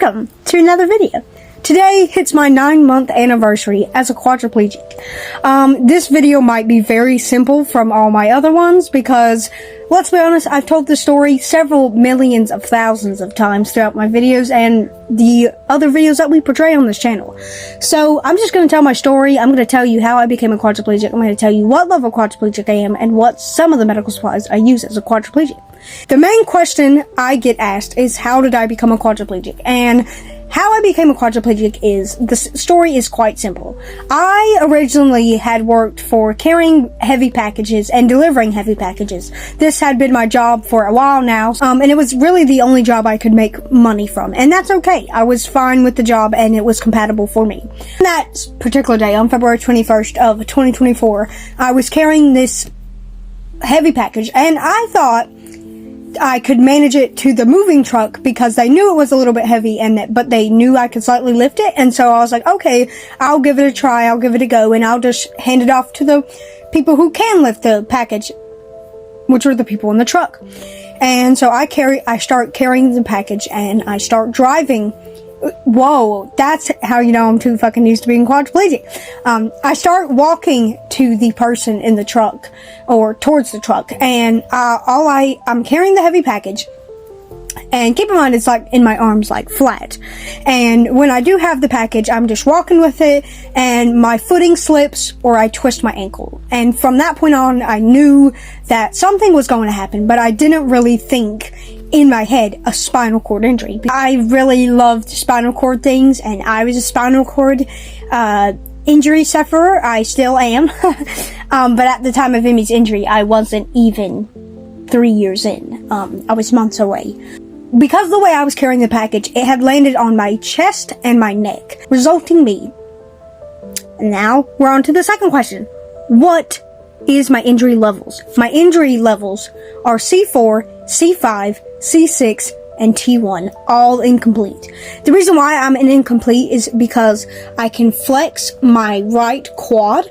welcome to another video. Today hits my 9-month anniversary as a quadriplegic. This video might be very simple from all my other ones because, let's be honest, I've told this story several millions of thousands of times throughout my videos and the other videos that we portray on this channel. So I'm just going to tell my story. I'm going to tell you how I became a quadriplegic. I'm going to tell you what level quadriplegic I am and what some of the medical supplies I use as a quadriplegic. The main question I get asked is, how did I become a quadriplegic? And how I became a quadriplegic is, the story is quite simple. I originally had worked for carrying heavy packages and delivering heavy packages. This had been my job for a while now, and it was really the only job I could make money from. And that's okay. I was fine with the job and it was compatible for me. On that particular day, on February 21st of 2024, I was carrying this heavy package and I thought I could manage it to the moving truck because they knew it was a little bit heavy but they knew I could slightly lift it. And so I was like, okay, I'll give it a try. I'll give it a go and I'll just hand it off to the people who can lift the package, which are the people in the truck. And so I start carrying the package and I start driving. Whoa, that's how you know I'm too fucking used to being quadriplegic. I start walking to the person in the truck, or towards the truck, and I'm carrying the heavy package, and keep in mind it's like in my arms, like flat, and when I do have the package, I'm just walking with it, and my footing slips, or I twist my ankle, and from that point on, I knew that something was going to happen, but I didn't really think in my head a spinal cord injury. I really loved spinal cord things, and I was a spinal cord injury sufferer. I still am. But at the time of Emmie's injury, I wasn't even 3 years in. I was months away. Because of the way I was carrying the package, it had landed on my chest and my neck, resulting me. Now we're on to the second question. What is my injury levels? My injury levels are C4, C5, C6, and T1, all incomplete. The reason why I'm an incomplete is because I can flex my right quad.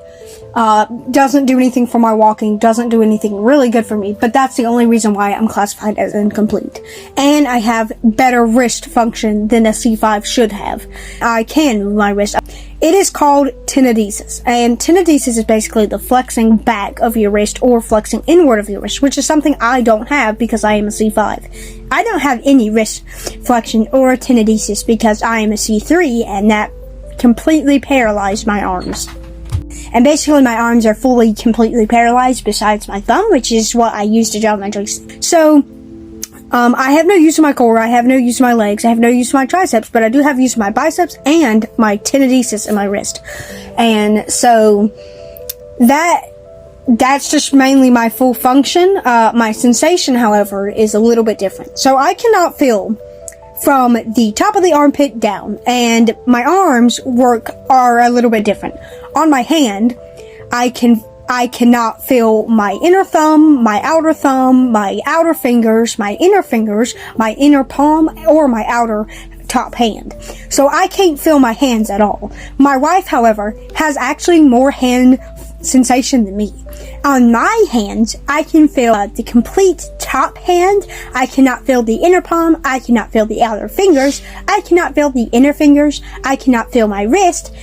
Doesn't do anything for my walking, doesn't do anything really good for me, but that's the only reason why I'm classified as incomplete. And I have better wrist function than a C5 should have. I can move my wrist. It is called Tenodesis, and Tenodesis is basically the flexing back of your wrist or flexing inward of your wrist, which is something I don't have because I am a C5. I don't have any wrist flexion or Tenodesis because I am a C3, and that completely paralyzed my arms. And basically my arms are completely paralyzed besides my thumb, which is what I use to draw my joints. So, I have no use of my core, I have no use of my legs, I have no use of my triceps, but I do have use of my biceps and my tenodesis in my wrist. And so, that's just mainly my full function. My sensation, however, is a little bit different. So I cannot feel from the top of the armpit down, and my arms are a little bit different. On my hand, I cannot feel my inner thumb, my outer fingers, my inner palm, or my outer top hand. So I can't feel my hands at all. My wife, however, has actually more hand sensation than me. On my hands, I can feel the complete top hand. I cannot feel the inner palm. I cannot feel the outer fingers. I cannot feel the inner fingers. I cannot feel my wrist.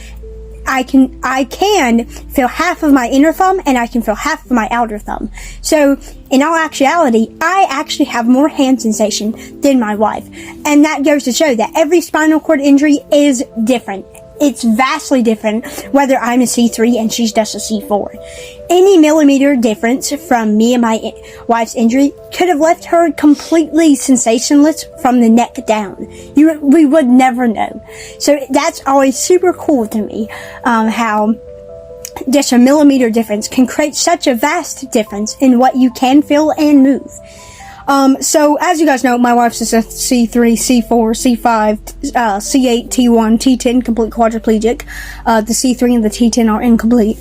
I can feel half of my inner thumb and I can feel half of my outer thumb. So, in all actuality, I actually have more hand sensation than my wife. And that goes to show that every spinal cord injury is different. It's vastly different whether I'm a C3 and she's just a C4. Any millimeter difference from me and my wife's injury could have left her completely sensationless from the neck down. We would never know. So that's always super cool to me, how just a millimeter difference can create such a vast difference in what you can feel and move. So, as you guys know, my wife's a C3, C4, C5, C8, T1, T10 complete quadriplegic. The C3 and the T10 are incomplete.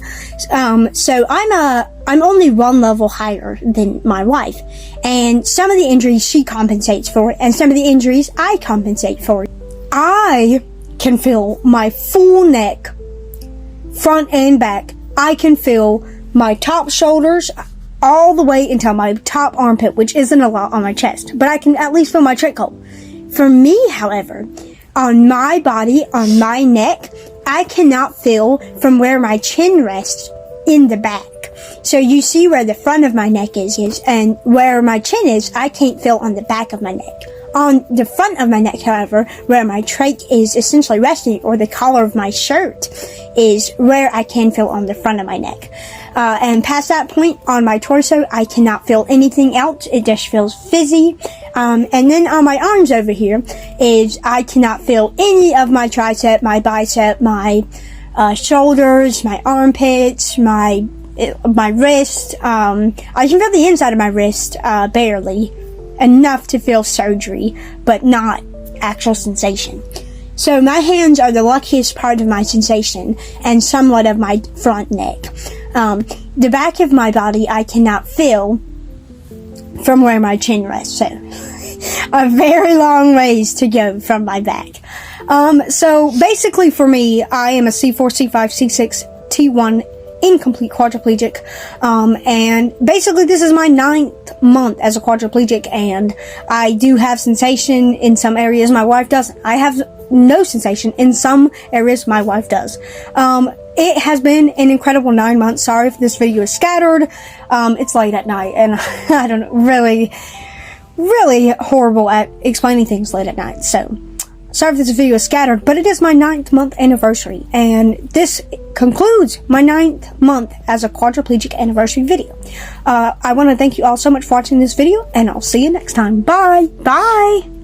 So I'm only one level higher than my wife. And some of the injuries she compensates for, and some of the injuries I compensate for. I can feel my full neck, front and back. I can feel my top shoulders, all the way until my top armpit, which isn't a lot on my chest, but I can at least feel my trachea. For me, however, on my body, on my neck, I cannot feel from where my chin rests in the back. So you see where the front of my neck is, and where my chin is, I can't feel on the back of my neck. On the front of my neck, however, where my trach is essentially resting, or the collar of my shirt, is where I can feel on the front of my neck. And past that point, on my torso, I cannot feel anything else. It just feels fizzy. And then on my arms over here is I cannot feel any of my tricep, my bicep, my shoulders, my armpits, my wrist. I can feel the inside of my wrist, barely. Enough to feel surgery, but not actual sensation. So my hands are the luckiest part of my sensation, and somewhat of my front neck. The back of my body I cannot feel from where my chin rests, so a very long ways to go from my back. So basically for me, I am a C4, C5, C6, T1 incomplete quadriplegic, and basically this is my 9th month as a quadriplegic, and I do have sensation in some areas my wife doesn't. I have no sensation in some areas my wife does. It has been an incredible 9 months. Sorry if this video is scattered. It's late at night, and I don't know, really horrible at explaining things late at night, so sorry if this video is scattered, but it is my 9th month anniversary, and this concludes my 9th month as a quadriplegic anniversary video. I want to thank you all so much for watching this video, and I'll see you next time. Bye! Bye!